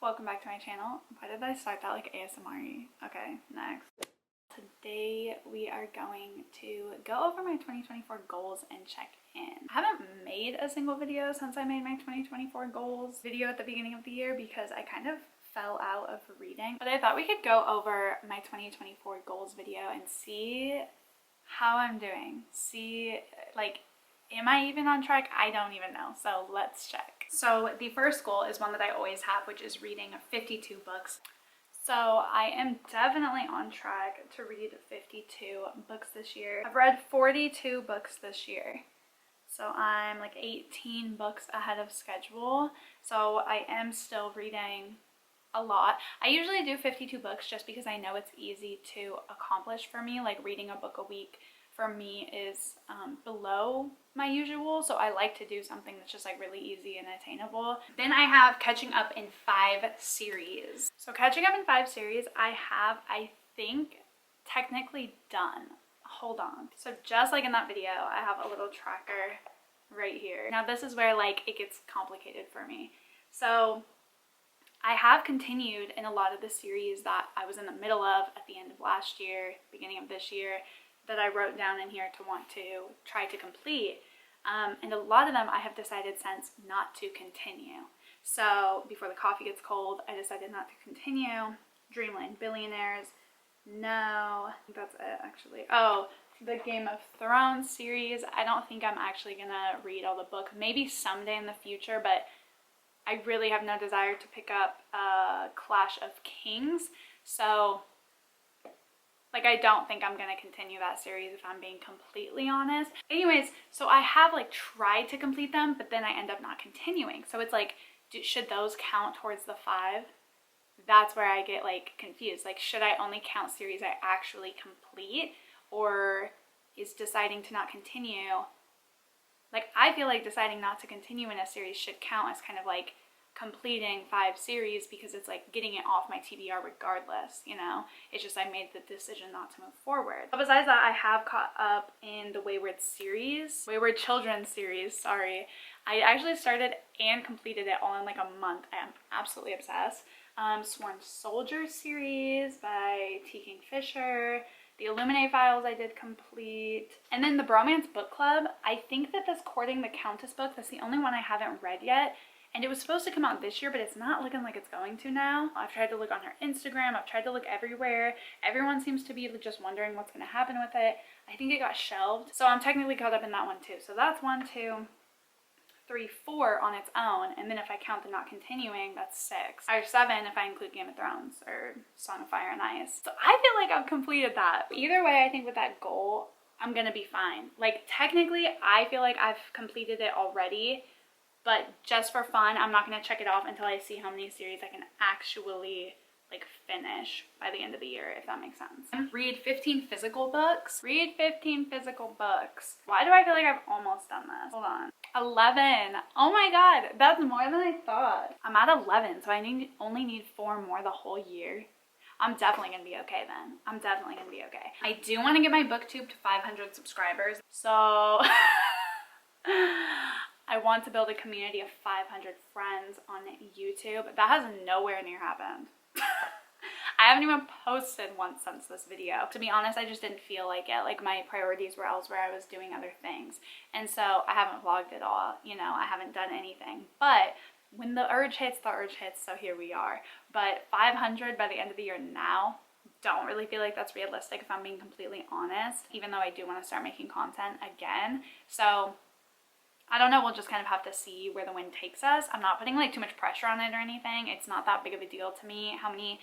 welcome back to my channel. Why did I start that like ASMR-y? Okay, next. Today we are going to go over my 2024 goals and check in. I haven't made a single video since I made my 2024 goals video at the beginning of the year because I kind of fell out of reading. But I thought we could go over my 2024 goals video and see how I'm doing. See, like, am I even on track? I don't even know. So let's check. So the first goal is one that I always have, which is reading 52 books. So I am definitely on track to read 52 books this year. I've read 42 books this year. So I'm like 18 books ahead of schedule. So I am still reading a lot. I usually do 52 books just because I know it's easy to accomplish for me. Like reading a book a week for me is below my usual, so I like to do something that's just like really easy and attainable. Then I have catching up in 5 series. So catching up in 5 series I have, I think, technically done. Hold on. So just like in that video, I have a little tracker right here. Now this is where like it gets complicated for me. So I have continued in a lot of the series that I was in the middle of at the end of last year, beginning of this year, that I wrote down in here to want to try to complete. And a lot of them I have decided since not to continue. So before the coffee gets cold, I decided not to continue. Dreamland Billionaires, no, that's it actually. Oh, the Game of Thrones series, I don't think I'm actually gonna read all the books. Maybe someday in the future, but I really have no desire to pick up Clash of Kings. So like, I don't think I'm going to continue that series if I'm being completely honest. Anyways, so I have like tried to complete them, but then I end up not continuing. So it's like, should those count towards the 5? That's where I get like confused. Like, should I only count series I actually complete, or is deciding to not continue? Like, I feel like deciding not to continue in a series should count as kind of like completing 5 series because it's like getting it off my TBR regardless, you know? It's just I made the decision not to move forward. But besides that, I have caught up in the Wayward Children series, sorry. I actually started and completed it all in like a month. I am absolutely obsessed. Sworn Soldier series by T. Kingfisher. The Illuminate Files I did complete. And then the Bromance Book Club, I think that this Courting the Countess book, that's the only one I haven't read yet. And it was supposed to come out this year, but it's not looking like it's going to now. I've tried to look on her Instagram. I've tried to look everywhere. Everyone seems to be just wondering what's going to happen with it. I think it got shelved. So I'm technically caught up in that one too. So that's 1, 2, 3, 4 on its own. And then if I count the not continuing, that's 6. Or 7 if I include Game of Thrones or Song of Fire and Ice. So I feel like I've completed that. Either way, I think with that goal, I'm going to be fine. Like, technically, I feel like I've completed it already. But just for fun, I'm not going to check it off until I see how many series I can actually like finish by the end of the year, if that makes sense. Read 15 physical books. Read 15 physical books. Why do I feel like I've almost done this? Hold on. 11. Oh my god, that's more than I thought. I'm at 11, so I only need 4 more the whole year. I'm definitely going to be okay then. I'm definitely going to be okay. I do want to get my booktube to 500 subscribers. So I want to build a community of 500 friends on YouTube. That has nowhere near happened. I haven't even posted once since this video. To be honest, I just didn't feel like it. Like, my priorities were elsewhere. I was doing other things. And so I haven't vlogged at all. You know, I haven't done anything. But when the urge hits, so here we are. But 500 by the end of the year now, don't really feel like that's realistic if I'm being completely honest. Even though I do want to start making content again. So I don't know, we'll just kind of have to see where the wind takes us. I'm not putting like too much pressure on it or anything. It's not that big of a deal to me how many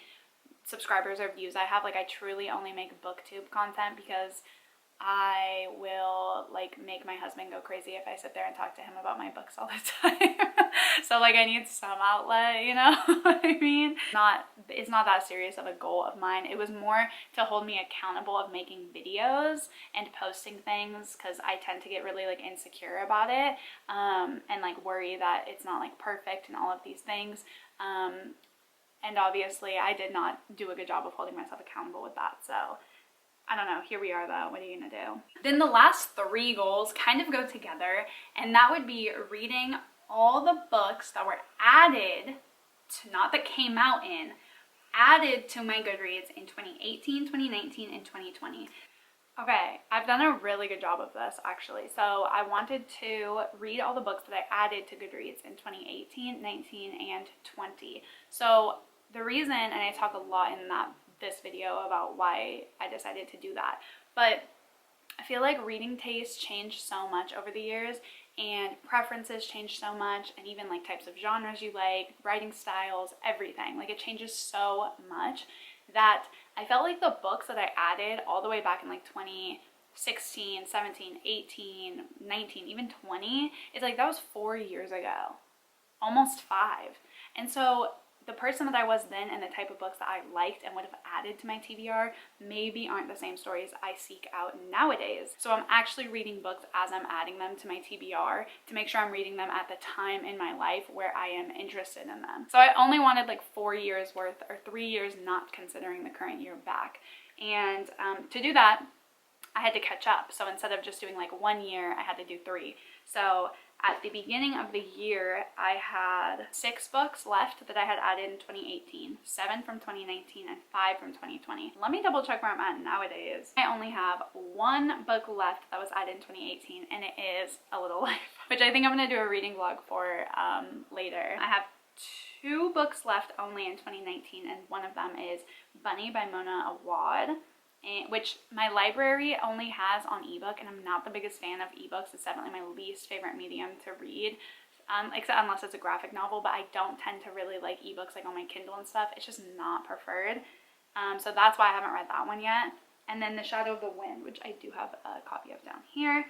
subscribers or views I have. Like, I truly only make booktube content because I will like make my husband go crazy if I sit there and talk to him about my books all the time. So like, I need some outlet, you know what I mean? It's not that serious of a goal of mine. It was more to hold me accountable of making videos and posting things, because I tend to get really like insecure about it, and like worry that it's not like perfect and all of these things. And obviously I did not do a good job of holding myself accountable with that. So I don't know, here we are though, what are you gonna do? Then the last 3 goals kind of go together, and that would be reading all the books that were added not that came out in, added to my Goodreads in 2018, 2019, and 2020. Okay, I've done a really good job of this actually. So I wanted to read all the books that I added to Goodreads in 2018, 19, and 20. So the reason, and I talk a lot in this video about why I decided to do that, but I feel like reading tastes change so much over the years, and preferences change so much, and even like types of genres you like, writing styles, everything. Like it changes so much that I felt like the books that I added all the way back in like 2016, 17, 18, 19, even 20, it's like that was 4 years ago, almost 5. And so the person that I was then and the type of books that I liked and would have added to my TBR maybe aren't the same stories I seek out nowadays. So I'm actually reading books as I'm adding them to my TBR to make sure I'm reading them at the time in my life where I am interested in them. So I only wanted like 4 years worth, or 3 years not considering the current year back. And to do that, I had to catch up. So instead of just doing like 1 year, I had to do 3. So at the beginning of the year, I had 6 books left that I had added in 2018, 7 from 2019, and 5 from 2020. Let me double check where I'm at nowadays. I only have 1 book left that was added in 2018, and it is A Little Life, which I think I'm going to do a reading vlog for later. I have 2 books left only in 2019, and one of them is Bunny by Mona Awad, which my library only has on ebook, and I'm not the biggest fan of ebooks. It's definitely my least favorite medium to read, except unless it's a graphic novel, but I don't tend to really like ebooks like on my Kindle and stuff. It's just not preferred. So that's why I haven't read that one yet. And then The Shadow of the Wind, which I do have a copy of down here.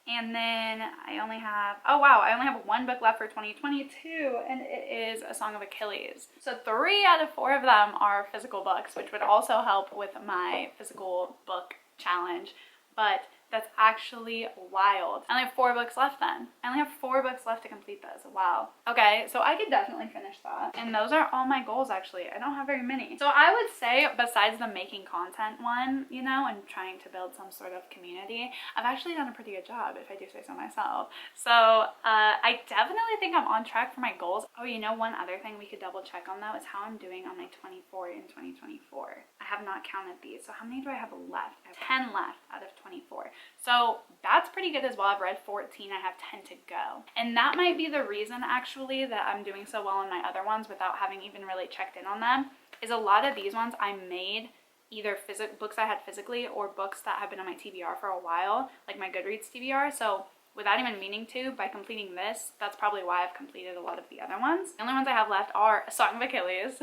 And then I only have, oh wow, I only have 1 book left for 2022, and it is A Song of Achilles. So 3 out of 4 of them are physical books, which would also help with my physical book challenge, but that's actually wild. I only have 4 books left then. I only have 4 books left to complete this. Wow. Okay, so I could definitely finish that. And those are all my goals actually. I don't have very many. So I would say, besides the making content one, you know, and trying to build some sort of community, I've actually done a pretty good job, if I do say so myself. So I definitely think I'm on track for my goals. Oh, you know, one other thing we could double check on though is how I'm doing on my 24 in 2024. I have not counted these. So how many do I have left? I have 10 left out of 24. So that's pretty good as well. I've read 14, I have 10 to go. And that might be the reason actually that I'm doing so well in my other ones without having even really checked in on them, is a lot of these ones I made either books I had physically or books that have been on my TBR for a while, like my Goodreads TBR. So without even meaning to, by completing this, that's probably why I've completed a lot of the other ones. The only ones I have left are A Song of Achilles,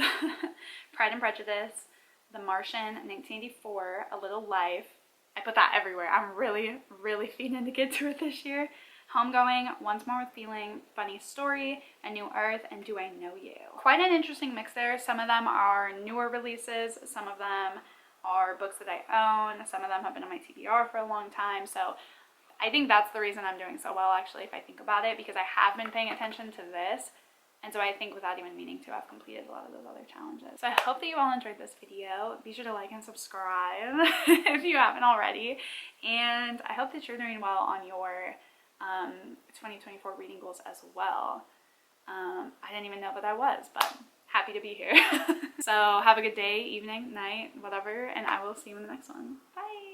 Pride and Prejudice, The Martian, 1984, A Little Life. I put that everywhere. I'm really, really feeding to get to it this year. Homegoing, Once More with Feeling, Funny Story, A New Earth, and Do I Know You. Quite an interesting mix there. Some of them are newer releases. Some of them are books that I own. Some of them have been on my TBR for a long time. So I think that's the reason I'm doing so well actually, if I think about it, because I have been paying attention to this. And so I think without even meaning to, I've completed a lot of those other challenges. So I hope that you all enjoyed this video. Be sure to like and subscribe if you haven't already. And I hope that you're doing well on your 2024 reading goals as well. I didn't even know that I was, but happy to be here. So have a good day, evening, night, whatever, and I will see you in the next one. Bye!